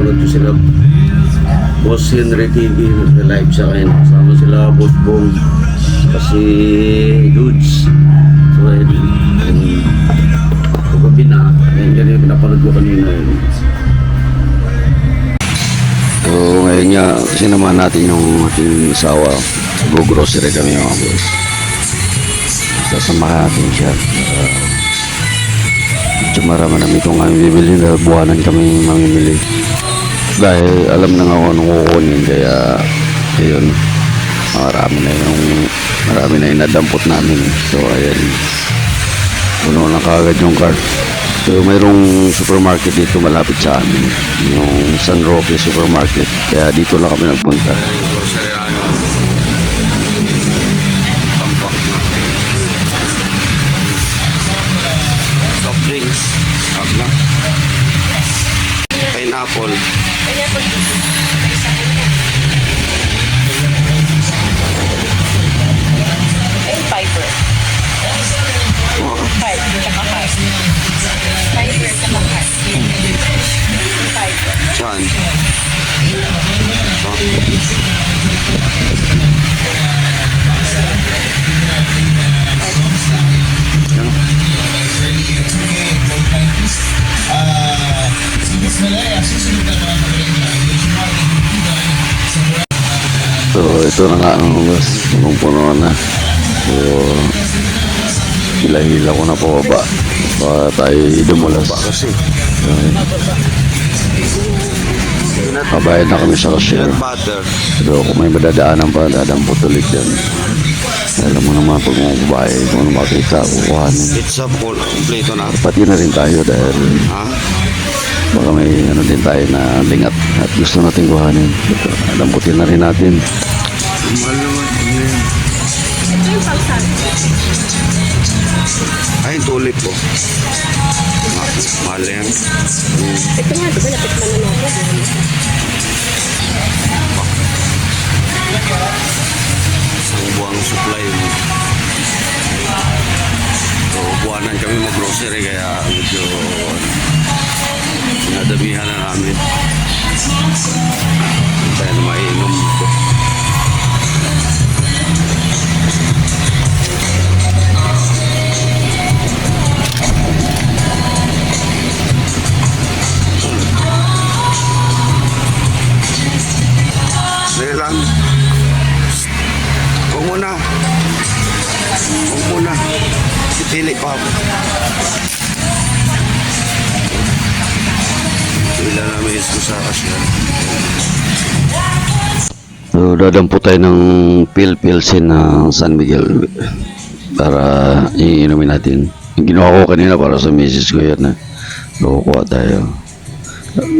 napanood ko sila Boss Henry TV live sa akin. Kasama sila Boss Bong kasi Dudes. So ayun, pagkabi na ayun, ganyan pinapanood ko kanina yun. So ngayon nga sinamahan natin yung ating asawa. Go-grocery kami mga boss. Sasamahan natin siya. Marami namin kung kami bibili na buwanan kami mamimili dahil alam na nga ako anong kukunin, kaya ayun, marami na yung nadampot namin. So ayan, puno na kaagad yung cart. So mayroong supermarket dito malapit sa amin, yung San Roque Supermarket, kaya dito lang kami nagpunta. Drinks, abla. Pineapple. Fiber. Oh. Fiber, tsaka heart. Fiber, tsaka heart. Fiber. Saan? So ito na nga ang boss, punong-puno na. So hila-hila ko na po ba para tayo idumulas. Kabayad na kami sa cashier. Pero kung may madadaanan pa, dadampot ulit yan. Alam mo naman pag mga babae, kung ano makita, kukuhanin. Pizza full, kompleto na. Pati na rin tayo dahil baka may ano din tayo na lingat at gusto natin kuhanin. Lamputin na rin natin. Mahal naman. Ito yung pang-sand. Ay, tulip po. Mahal yan. Ito nga, diba natikman na natin. Isang buwang supply mo. So, buwanan kami mag-grocery kaya medyo nadamihan na namin. Tayo na mainom dito. Dali lang. Huwag muna. Huwag muna. Pipili pa ako. Wala namin isko sa kasyan. So dadampo tayo ng Pilsen ng San Miguel para iinumin natin. Yung ginawa ko kanina para sa misis ko yan. So kukuha tayo.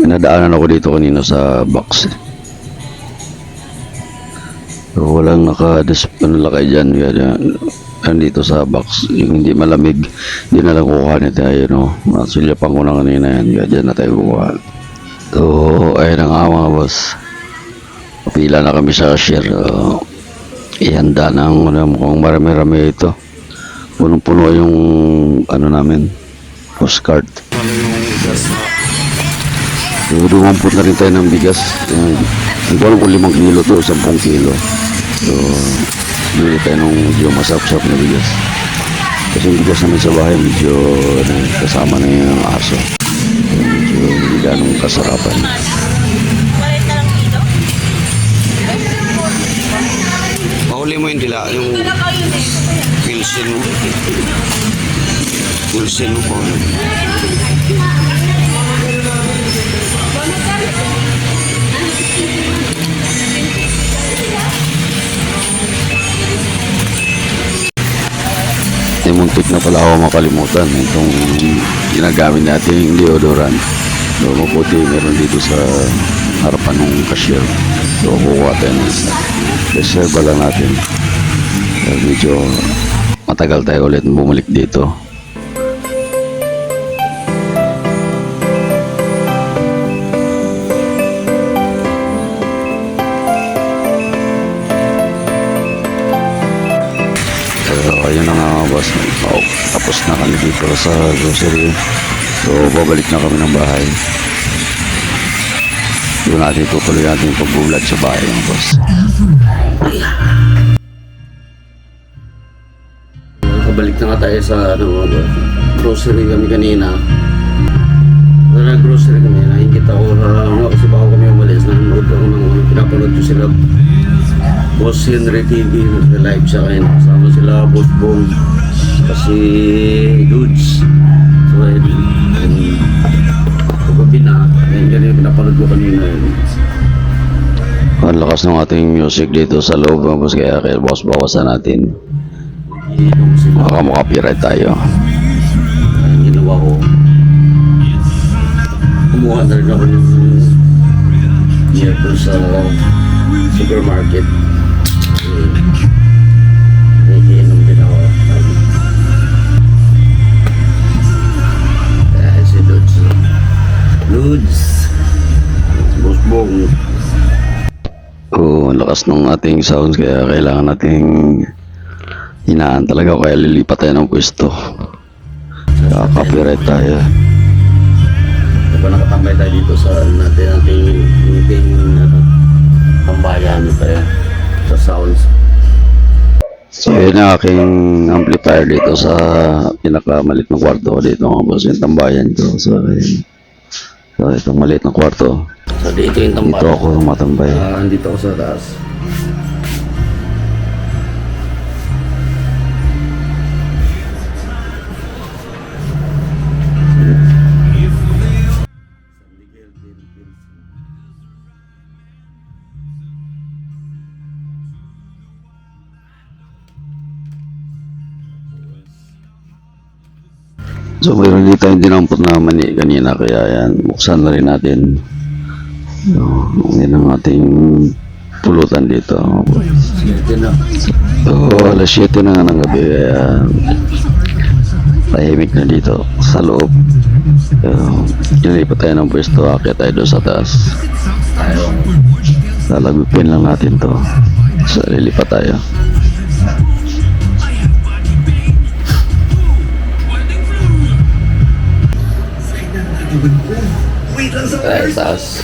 Nadaanan ako dito kanina sa box. So walang lakay dyan. Dito sa box. Yung hindi malamig. Hindi na lang kukuha na tayo. No? Masulyapan ko na kanina yan. Kaya dyan na tayo kukuha. So ayun na nga mga boss. Pila na kami sa cashier. Ihanda na mukhang marami-rami ito. Punong-puno yung ano namin, postcard. So, dumampot na rin tayo ng bigas. Hindi ko alam kung 5 kilo to, 10 kilo. So, bili tayo ng medyo masarap-sarap na bigas. Kasi yung bigas namin sa bahay, medyo kasama na yung aso. So, medyo hindi ganong kasarapan. Mahuli mo yung dila, yung Pilsen mo. Pilsen mo po. Muntik na pala ako makalimutan itong ginagamit natin yung deodorant. So mabuti meron dito sa harapan ng cashier. So kukuha tayo ng reserve lang natin. So, medyo matagal tayo ulit bumalik dito. Ayun na nga mga boss, tapos na kami dito sa grocery. So babalik na kami ng bahay. Doon natin tutuloy natin yung pag-vlog sa bahay mga boss. Kabalik na nga tayo sa grocery kami kanina. Grocery kami, nakikita ko kasi bago kami umalis, nanonood ako ng pinapanood ko sila Boss Henry TV live sa akin. Kasama sila Boss Bong, kasi Dudes. So pagkabi na, ganyan pinapanood ko kanina yun. Ang lakas ng ating music dito sa loob ng boss, kaya boss bawasan natin. Baka makapiright tayo. Ang ginawa ko, kumuha na rin ako ng beer doon sa supermarket. Nakikinom din ako. Si Lods. Lods. Boss Bong. Oo, ang lakas ng ating sounds, kaya kailangan nating hinaan talaga, kaya lilipat tayo ng pwesto. Kaya copyright tayo. Diba nakatambay tayo dito sa ating tambayan tayo sa sounds. So yun ang aking amplifier dito sa pinakamalit na kwarto ko dito mga boss, yung tambayan ko. So itong maliit na kwarto. So dito yung tambayan. Dito ako matambay. Dito ako sa taas. So mayroon dito yung dinampot na mani kanina, kaya yan, buksan na rin natin. Yan ang ating pulutan dito. So alas 7 na nga ng gabi, kaya tahimik na dito sa loob. Nilipat tayo ng pwesto, akit tayo doon sa taas. Lalagupin lang natin to. So lilipat tayo. Tayo taas.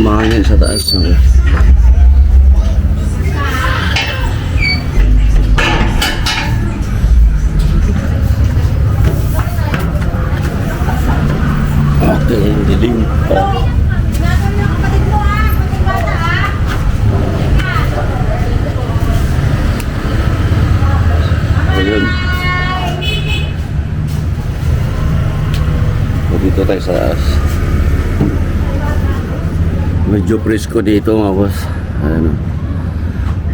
Mahangin sa taas. Okay, dilim pa. Ayun. Dito tayo sa taas. Medyo presko dito mga boss. Ano,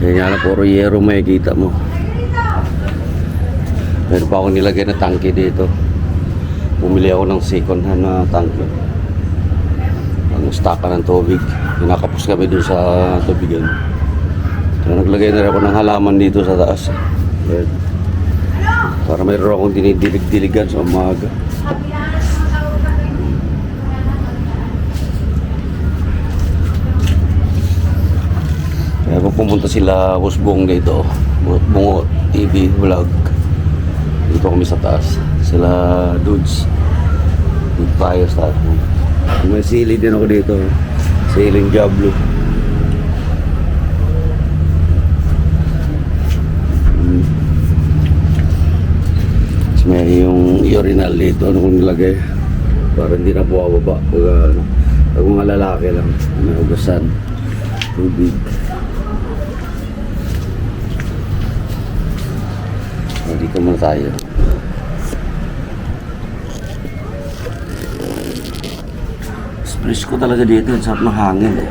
yan nga na puro yero may kita mo. Meron pa akong nilagay na tangke dito. Bumili ako ng second hand na tangke. Ang staka ng tubig. Nakapos kami dun sa tubigan. So, naglagay na rin ako ng halaman dito sa taas. Yan. Para mayroon akong dinidilig-diligan sa umaga. Kaya kung pumunta sila Busbong dito, Bungo TV vlog, dito kami sa taas. Sila Dudes, Dude Pius tayo. May sili din ako dito, siling Diablo. May yung urinal dito, ano kong nilagay para hindi na buwababa pag mga lalaki lang, may ugasan, tubig. Dito muna tayo. Spris ko talaga dito, ang sarap ng hangin eh.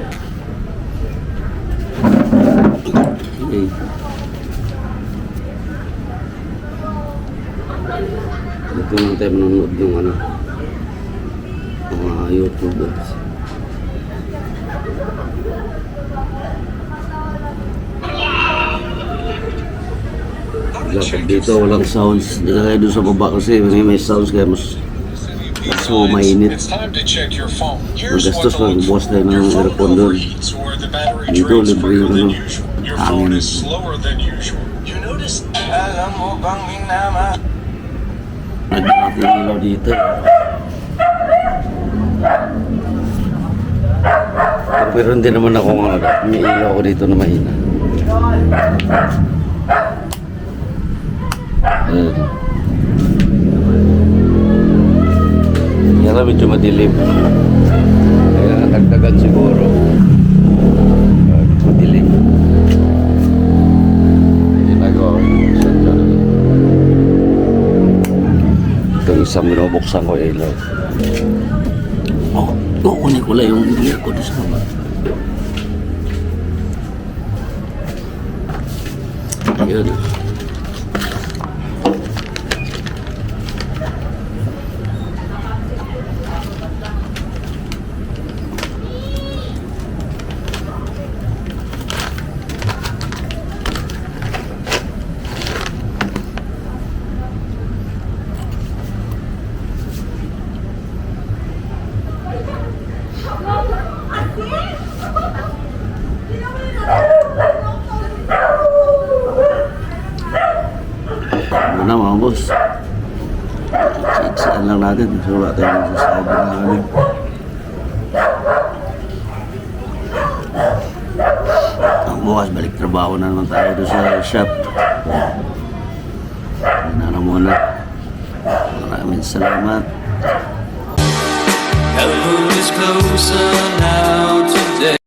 Okay. Dito lang tayo manonood ng mga YouTubers. Dapat dito walang sounds. Dito tayo doon sa baba kasi may sounds, kaya mas mainit. Magastos lang, buwas tayo ng aircon doon. Dito libre yung hangin. Nagdaan natin yung ilaw dito. Pero hindi naman ako may ilaw ko dito na mahina. Ayan. Yan lang medyo madilim. Kaya nagdagan siguro. Madilim. Hindi nagawa ko yung isang dyan. Ito isang binubuksan ko ilaw. Kukunin ko lang yung gear ko sa baba. Ayun. Ano na mga boss? Siksaan lang natin. So wala tayong masasabi na namin. Ang bukas balik trabaho na naman tayo doon sa shop. Ano na muna. Maraming salamat. Heaven is closer now today.